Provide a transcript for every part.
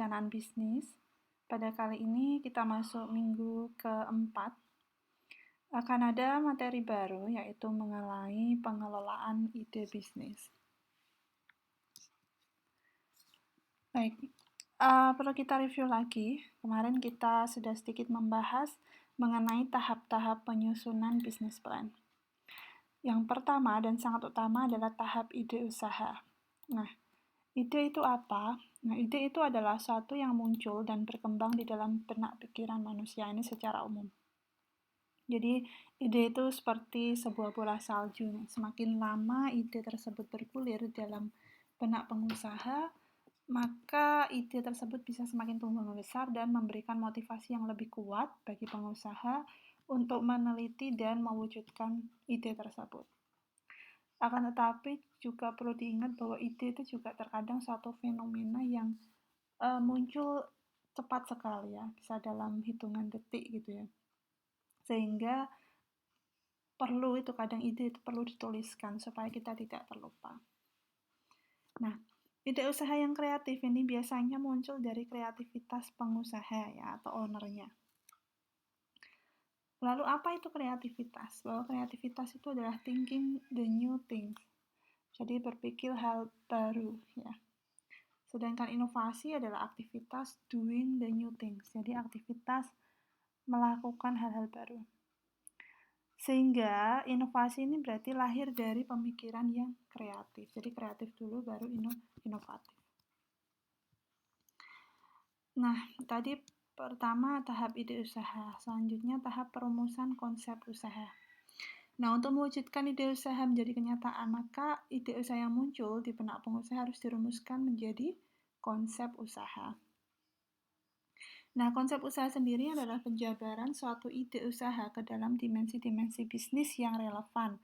perencanaan bisnis. Pada kali ini kita masuk minggu keempat. Akan ada materi baru yaitu mengenai pengelolaan ide bisnis. Baik, perlu kita review lagi. Kemarin kita sudah sedikit membahas mengenai tahap-tahap penyusunan bisnis plan. Yang pertama dan sangat utama adalah tahap ide usaha. Nah, ide itu apa? Nah, ide itu adalah suatu yang muncul dan berkembang di dalam benak pikiran manusia ini secara umum. Jadi, ide itu seperti sebuah bola salju. Semakin lama ide tersebut bergulir dalam benak pengusaha, maka ide tersebut bisa semakin tumbuh membesar dan memberikan motivasi yang lebih kuat bagi pengusaha untuk meneliti dan mewujudkan ide tersebut. Akan tetapi juga perlu diingat bahwa ide itu juga terkadang suatu fenomena yang muncul cepat sekali ya, bisa dalam hitungan detik gitu ya. Sehingga perlu itu kadang ide itu perlu dituliskan supaya kita tidak terlupa. Nah, ide usaha yang kreatif ini biasanya muncul dari kreativitas pengusaha ya atau ownernya. Lalu apa itu kreativitas? Bahwa kreativitas itu adalah thinking the new things. Jadi berpikir hal baru ya. Sedangkan inovasi adalah aktivitas doing the new things. Jadi aktivitas melakukan hal-hal baru. Sehingga inovasi ini berarti lahir dari pemikiran yang kreatif. Jadi kreatif dulu baru inovatif. Nah, tadi pertama tahap ide usaha, selanjutnya tahap perumusan konsep usaha. Nah, untuk mewujudkan ide usaha menjadi kenyataan, maka ide usaha yang muncul di benak pengusaha harus dirumuskan menjadi konsep usaha. Nah, konsep usaha sendiri adalah penjabaran suatu ide usaha ke dalam dimensi-dimensi bisnis yang relevan.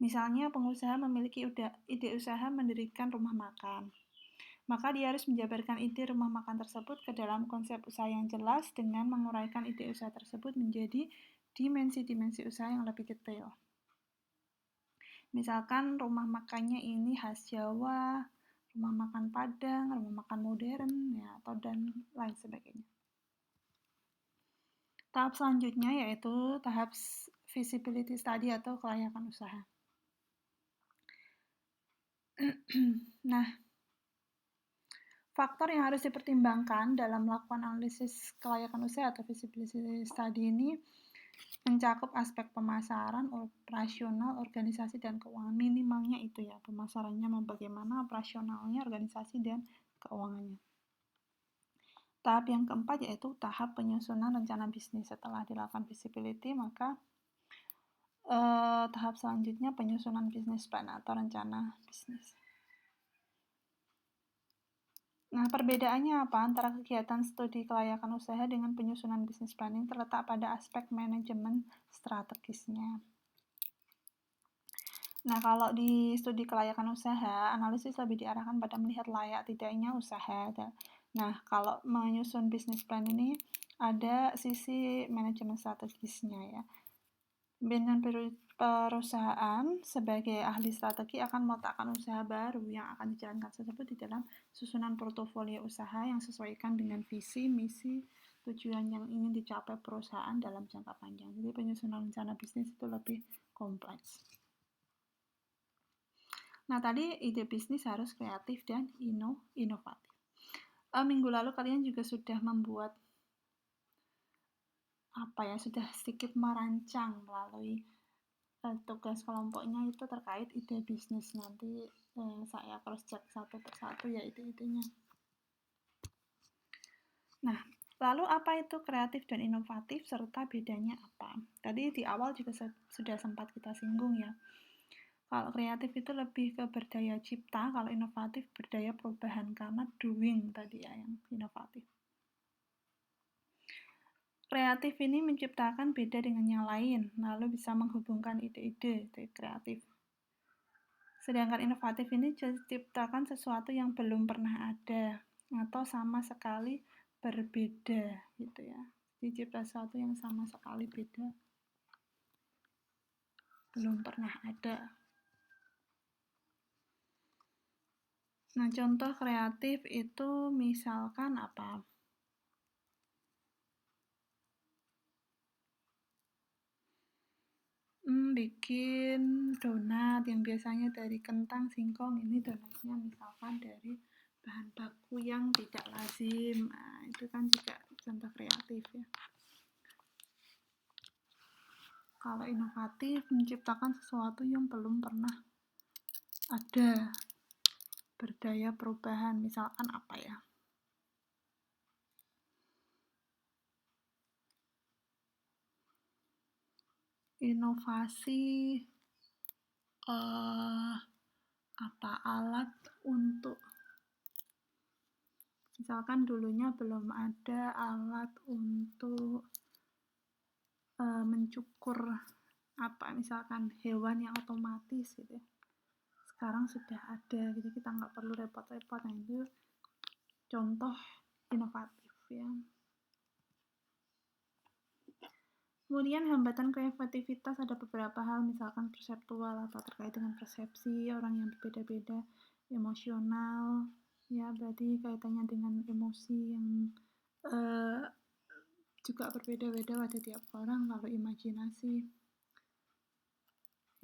Misalnya, pengusaha memiliki ide usaha mendirikan rumah makan. Maka dia harus menjabarkan ide rumah makan tersebut ke dalam konsep usaha yang jelas dengan menguraikan ide usaha tersebut menjadi dimensi-dimensi usaha yang lebih detail. Misalkan rumah makannya ini khas Jawa, rumah makan Padang, rumah makan modern, ya, atau dan lain sebagainya. Tahap selanjutnya yaitu tahap feasibility study atau kelayakan usaha. Nah, faktor yang harus dipertimbangkan dalam melakukan analisis kelayakan usaha atau feasibility study ini mencakup aspek pemasaran, operasional, organisasi, dan keuangan. Minimalnya itu ya, pemasarannya bagaimana, operasionalnya, organisasi, dan keuangannya. Tahap yang keempat yaitu tahap penyusunan rencana bisnis. Setelah dilakukan feasibility, maka tahap selanjutnya penyusunan bisnis plan atau rencana bisnis. Nah, perbedaannya apa antara kegiatan studi kelayakan usaha dengan penyusunan bisnis planning terletak pada aspek manajemen strategisnya. Nah, kalau di studi kelayakan usaha, analisis lebih diarahkan pada melihat layak tidaknya usaha. Nah, kalau menyusun bisnis plan ini ada sisi manajemen strategisnya ya. Pimpinan perusahaan sebagai ahli strategi akan meletakkan usaha baru yang akan dijalankan tersebut di dalam susunan portofolio usaha yang sesuaikan dengan visi, misi, tujuan yang ingin dicapai perusahaan dalam jangka panjang. Jadi penyusunan rencana bisnis itu lebih kompleks. Nah, tadi ide bisnis harus kreatif dan inovatif. Minggu lalu kalian juga sudah membuat sudah sedikit merancang melalui tugas kelompoknya itu terkait ide bisnis. Nanti saya cross check satu persatu ya ide-idenya. Nah, lalu apa itu kreatif dan inovatif serta bedanya apa? Tadi di awal juga sudah sempat kita singgung ya. Kalau kreatif itu lebih ke berdaya cipta, kalau inovatif berdaya perubahan karena doing tadi ya yang inovatif. Kreatif ini menciptakan beda dengan yang lain, lalu bisa menghubungkan ide-ide kreatif. Sedangkan inovatif ini menciptakan sesuatu yang belum pernah ada atau sama sekali berbeda gitu ya. Dicipta sesuatu yang sama sekali beda, belum pernah ada. Nah, contoh kreatif itu misalkan apa? Bikin donat yang biasanya dari kentang, singkong, ini donatnya misalkan dari bahan baku yang tidak lazim. Nah, itu kan juga contoh kreatif ya. Kalau inovatif, menciptakan sesuatu yang belum pernah ada, berdaya perubahan, misalkan apa ya? Inovasi apa alat untuk, misalkan dulunya belum ada alat untuk mencukur apa, misalkan hewan yang otomatis gitu ya. Sekarang sudah ada, jadi kita nggak perlu repot-repot. Nah, itu contoh inovatif ya. Kemudian hambatan kreativitas ada beberapa hal, misalkan perseptual atau terkait dengan persepsi orang yang berbeda-beda, emosional, ya berarti kaitannya dengan emosi yang juga berbeda-beda pada tiap orang. Lalu imajinasi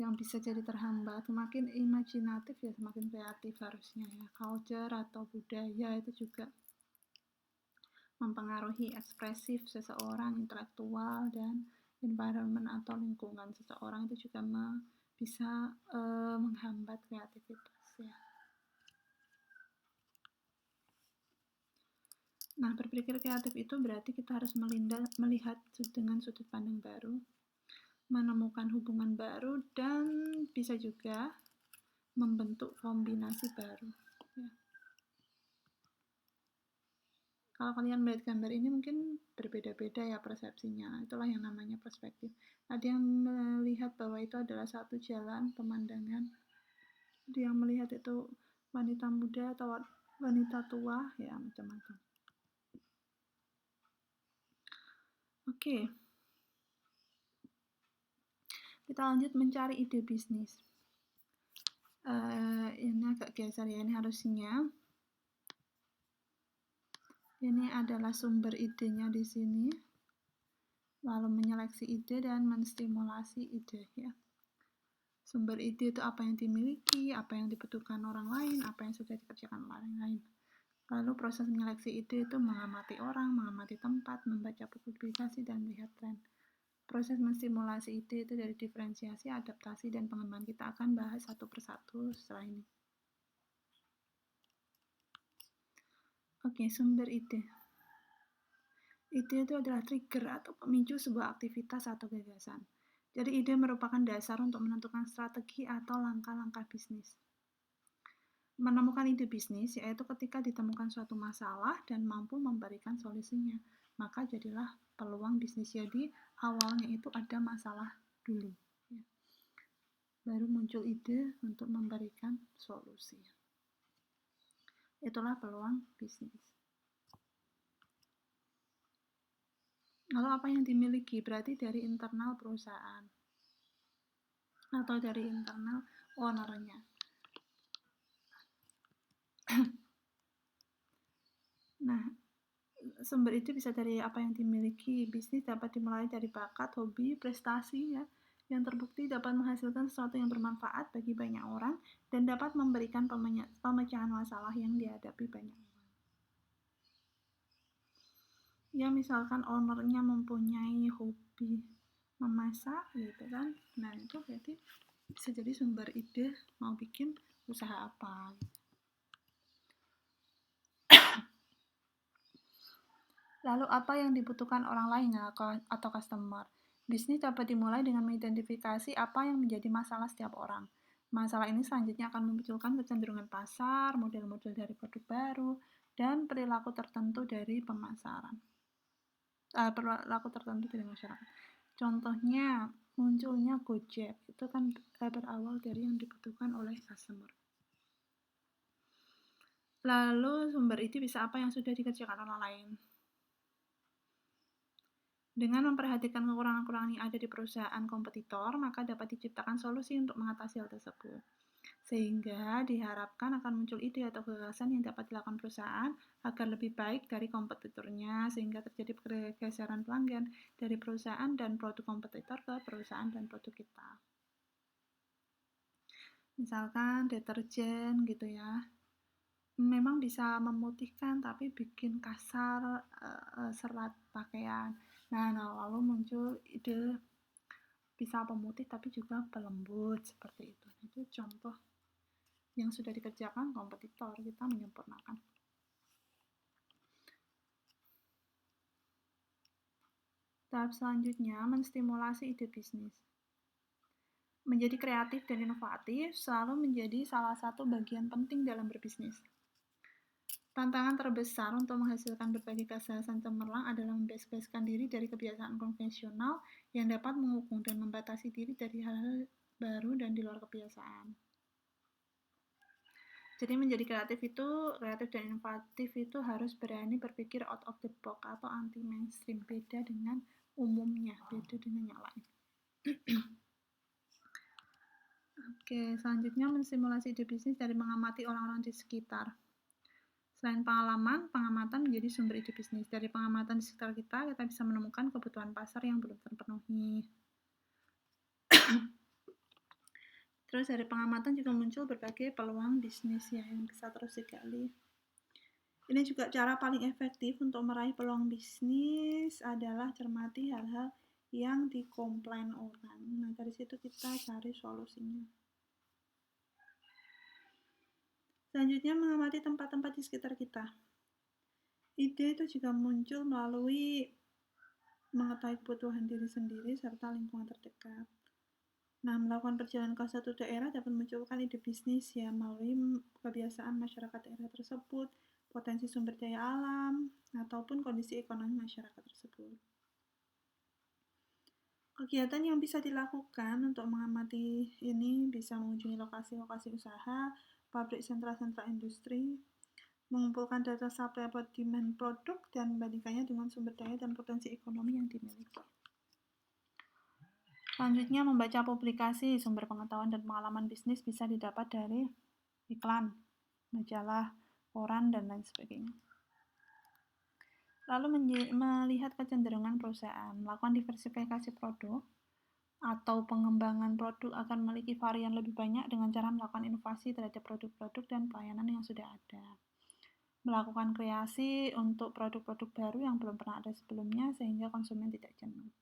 yang bisa jadi terhambat, semakin imajinatif ya semakin kreatif harusnya ya. Culture atau budaya itu juga mempengaruhi ekspresif seseorang, intelektual, dan environment atau lingkungan seseorang itu juga bisa menghambat kreativitas ya. Nah, berpikir kreatif itu berarti kita harus melihat dengan sudut pandang baru, menemukan hubungan baru, dan bisa juga membentuk kombinasi baru ya. Kalau kalian melihat gambar ini mungkin berbeda-beda ya persepsinya, itulah yang namanya perspektif. Ada yang melihat bahwa itu adalah satu jalan pemandangan, ada yang melihat itu wanita muda atau wanita tua, ya macam-macam. Oke, kita lanjut mencari ide bisnis. Ini agak geser ya, ini harusnya ini adalah sumber idenya di sini, lalu menyeleksi ide dan menstimulasi ide ya. Sumber ide itu apa yang dimiliki, apa yang dibutuhkan orang lain, apa yang sudah dikerjakan orang lain. Lalu proses menyeleksi ide itu mengamati orang, mengamati tempat, membaca publikasi, dan melihat tren. Proses menstimulasi ide itu dari diferensiasi, adaptasi, dan pengembangan. Kita akan bahas satu persatu setelah ini. Oke, sumber ide. Ide itu adalah trigger atau pemicu sebuah aktivitas atau gagasan. Jadi ide merupakan dasar untuk menentukan strategi atau langkah-langkah bisnis. Menemukan ide bisnis yaitu ketika ditemukan suatu masalah dan mampu memberikan solusinya. Maka jadilah peluang bisnis. Jadi awalnya itu ada masalah dulu. Ya. Baru muncul ide untuk memberikan solusi. Itulah peluang bisnis. Lalu apa yang dimiliki? Berarti dari internal perusahaan atau dari internal ownernya. Nah, sumber itu bisa dari apa yang dimiliki. Bisnis dapat dimulai dari bakat, hobi, prestasi ya, yang terbukti dapat menghasilkan sesuatu yang bermanfaat bagi banyak orang dan dapat memberikan pemecahan masalah yang dihadapi banyak orang. Ya misalkan ownernya mempunyai hobi memasak gitu kan, nah itu berarti bisa jadi sumber ide mau bikin usaha apa gitu. Lalu apa yang dibutuhkan orang lain atau customer? Bisnis dapat dimulai dengan mengidentifikasi apa yang menjadi masalah setiap orang. Masalah ini selanjutnya akan memunculkan kecenderungan pasar, model-model dari produk baru, dan perilaku tertentu dari pemasaran. Perilaku tertentu dari masyarakat. Contohnya, munculnya Gojek, itu kan berawal dari yang dibutuhkan oleh customer. Lalu sumber itu bisa apa yang sudah dikerjakan orang lain? Dengan memperhatikan kekurangan-kekurangan yang ada di perusahaan kompetitor, maka dapat diciptakan solusi untuk mengatasi hal tersebut. Sehingga diharapkan akan muncul ide atau gagasan yang dapat dilakukan perusahaan agar lebih baik dari kompetitornya, sehingga terjadi pergeseran pelanggan dari perusahaan dan produk kompetitor ke perusahaan dan produk kita. Misalkan deterjen gitu ya, memang bisa memutihkan tapi bikin kasar serat pakaian. Nah, lalu muncul ide bisa pemutih tapi juga pelembut seperti itu. Itu contoh yang sudah dikerjakan kompetitor, kita menyempurnakan. Tahap selanjutnya, menstimulasi ide bisnis. Menjadi kreatif dan inovatif selalu menjadi salah satu bagian penting dalam berbisnis. Tantangan terbesar untuk menghasilkan berbagai gagasan cemerlang adalah membebaskan diri dari kebiasaan konvensional yang dapat menghukum dan membatasi diri dari hal-hal baru dan di luar kebiasaan. Jadi menjadi kreatif dan inovatif itu harus berani berpikir out of the box atau anti mainstream, beda dengan umumnya, beda dengan yang lain. Oke, selanjutnya mensimulasi ide bisnis dari mengamati orang-orang di sekitar. Selain pengalaman, pengamatan menjadi sumber ide bisnis. Dari pengamatan di sekitar kita bisa menemukan kebutuhan pasar yang belum terpenuhi. Terus dari pengamatan juga muncul berbagai peluang bisnis ya, yang bisa terus digali. Ini juga cara paling efektif untuk meraih peluang bisnis adalah cermati hal-hal yang dikomplain orang. Nah, dari situ kita cari solusinya. Selanjutnya mengamati tempat-tempat di sekitar kita. Ide itu juga muncul melalui mengetahui kebutuhan diri sendiri serta lingkungan terdekat. Nah, melakukan perjalanan ke suatu daerah dapat memunculkan ide bisnis ya melalui kebiasaan masyarakat daerah tersebut, potensi sumber daya alam, ataupun kondisi ekonomi masyarakat tersebut. Kegiatan yang bisa dilakukan untuk mengamati ini bisa mengunjungi lokasi-lokasi usaha, pabrik, sentra-sentra industri, mengumpulkan data supply buat demand produk, dan membandingkannya dengan sumber daya dan potensi ekonomi yang dimiliki. Selanjutnya, membaca publikasi, sumber pengetahuan dan pengalaman bisnis bisa didapat dari iklan, majalah, koran, dan lain sebagainya. Lalu melihat kecenderungan perusahaan, melakukan diversifikasi produk atau pengembangan produk akan memiliki varian lebih banyak dengan cara melakukan inovasi terhadap produk-produk dan pelayanan yang sudah ada. Melakukan kreasi untuk produk-produk baru yang belum pernah ada sebelumnya sehingga konsumen tidak jenuh.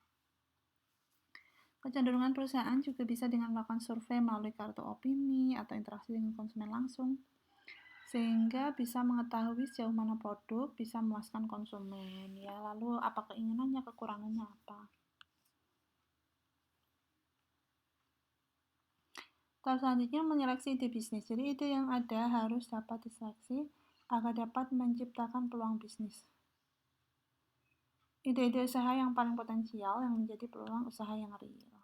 Kecenderungan perusahaan juga bisa dengan melakukan survei melalui kartu opini atau interaksi dengan konsumen langsung, sehingga bisa mengetahui sejauh mana produk bisa memuaskan konsumen, ya, lalu apa keinginannya, kekurangannya apa. Tahap selanjutnya menyeleksi ide bisnis. Jadi ide yang ada harus dapat diseleksi agar dapat menciptakan peluang bisnis. Ide-ide usaha yang paling potensial yang menjadi peluang usaha yang real.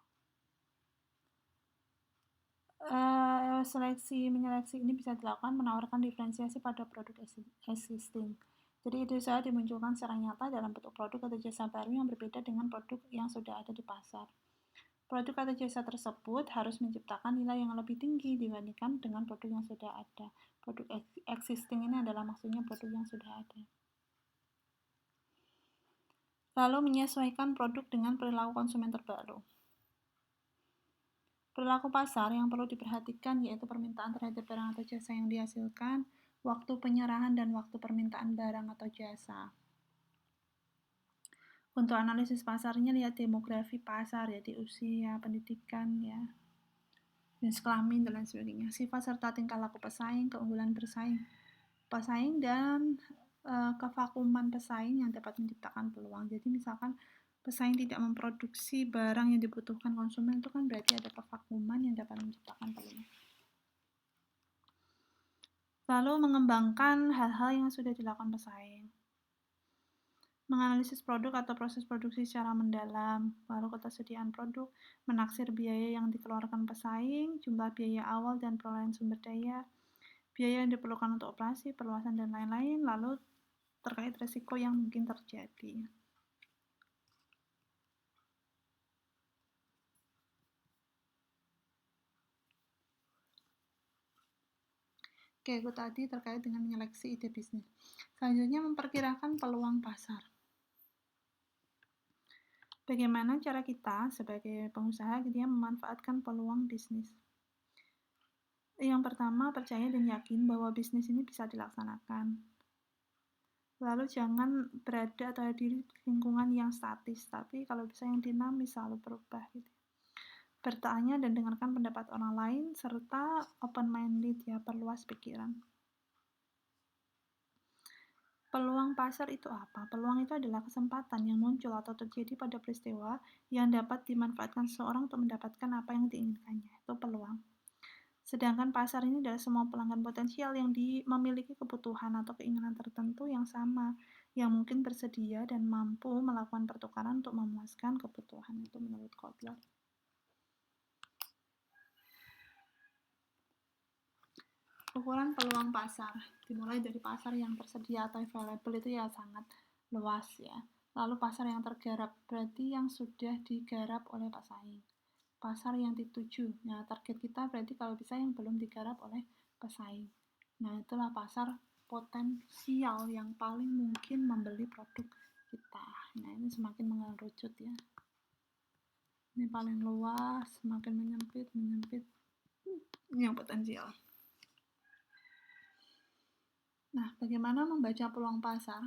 Menyeleksi ini bisa dilakukan menawarkan diferensiasi pada produk existing. Jadi ide usaha dimunculkan secara nyata dalam bentuk produk atau jasa baru yang berbeda dengan produk yang sudah ada di pasar. Produk atau jasa tersebut harus menciptakan nilai yang lebih tinggi dibandingkan dengan produk yang sudah ada. Produk existing ini adalah maksudnya produk yang sudah ada. Lalu menyesuaikan produk dengan perilaku konsumen terbaru. Perilaku pasar yang perlu diperhatikan yaitu permintaan terhadap barang atau jasa yang dihasilkan, waktu penyerahan dan waktu permintaan barang atau jasa. Untuk analisis pasarnya lihat demografi pasar, jadi usia, pendidikan, ya, jenis kelamin dan lain sebagainya. Sifat serta tingkah laku pesaing, keunggulan pesaing dan kevakuman pesaing yang dapat menciptakan peluang. Jadi misalkan pesaing tidak memproduksi barang yang dibutuhkan konsumen, itu kan berarti ada kevakuman yang dapat menciptakan peluang. Lalu mengembangkan hal-hal yang sudah dilakukan pesaing. Menganalisis produk atau proses produksi secara mendalam, lalu ketersediaan produk, menaksir biaya yang dikeluarkan pesaing, jumlah biaya awal dan perolehan sumber daya, biaya yang diperlukan untuk operasi, perluasan, dan lain-lain, lalu terkait risiko yang mungkin terjadi. Oke, itu tadi terkait dengan menyeleksi ide bisnis. Selanjutnya, memperkirakan peluang pasar. Bagaimana cara kita sebagai pengusaha gitu ya memanfaatkan peluang bisnis? Yang pertama, percaya dan yakin bahwa bisnis ini bisa dilaksanakan. Lalu jangan berada atau hadir di lingkungan yang statis, tapi kalau bisa yang dinamis, selalu berubah gitu. Bertanya dan dengarkan pendapat orang lain, serta open-minded ya, perluas pikiran. Peluang pasar itu apa? Peluang itu adalah kesempatan yang muncul atau terjadi pada peristiwa yang dapat dimanfaatkan seseorang untuk mendapatkan apa yang diinginkannya. Itu peluang. Sedangkan pasar ini adalah semua pelanggan potensial yang memiliki kebutuhan atau keinginan tertentu yang sama, yang mungkin bersedia dan mampu melakukan pertukaran untuk memuaskan kebutuhan. Itu menurut Kotler. Ukuran peluang pasar dimulai dari pasar yang tersedia atau available itu ya sangat luas ya. Lalu pasar yang tergarap berarti yang sudah digarap oleh pesaing. Pasar yang dituju, nah target kita berarti kalau bisa yang belum digarap oleh pesaing. Nah itulah pasar potensial yang paling mungkin membeli produk kita. Nah ini semakin mengerucut ya. Ini paling luas, semakin menyempit. Ini yang potensial. Nah, bagaimana membaca peluang pasar?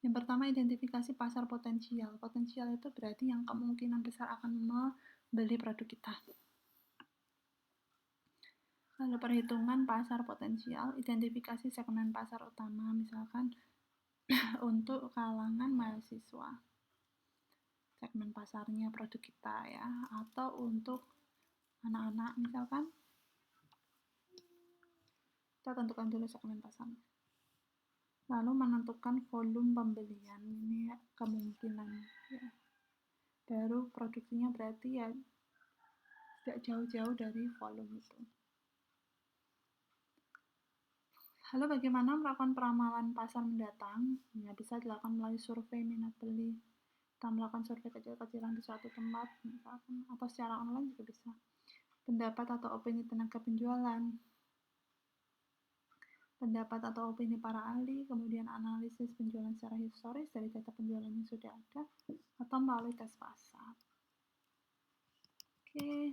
Yang pertama, identifikasi pasar potensial. Potensial itu berarti yang kemungkinan besar akan membeli produk kita. Lalu perhitungan pasar potensial, identifikasi segmen pasar utama, misalkan untuk kalangan mahasiswa. Segmen pasarnya produk kita ya, atau untuk anak-anak misalkan. Kita tentukan dulu segmen pasarnya. Lalu menentukan volume pembelian, ini ya, kemungkinan ya. Baru produksinya berarti ya tidak jauh-jauh dari volume itu. Lalu bagaimana melakukan peramalan pasar mendatang? Ya, bisa dilakukan melalui survei minat beli. Kita melakukan survei kecil-kecilan di suatu tempat, misalkan, atau secara online juga bisa. Pendapat atau opini tenaga penjualan. Pendapat atau opini para ahli, kemudian analisis penjualan secara historis dari data penjualan yang sudah ada, atau melalui tes pasar. Oke,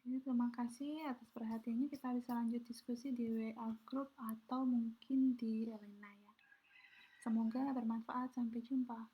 terima kasih atas perhatiannya. Kita bisa lanjut diskusi di WA Group atau mungkin di Elena ya. Semoga bermanfaat. Sampai jumpa.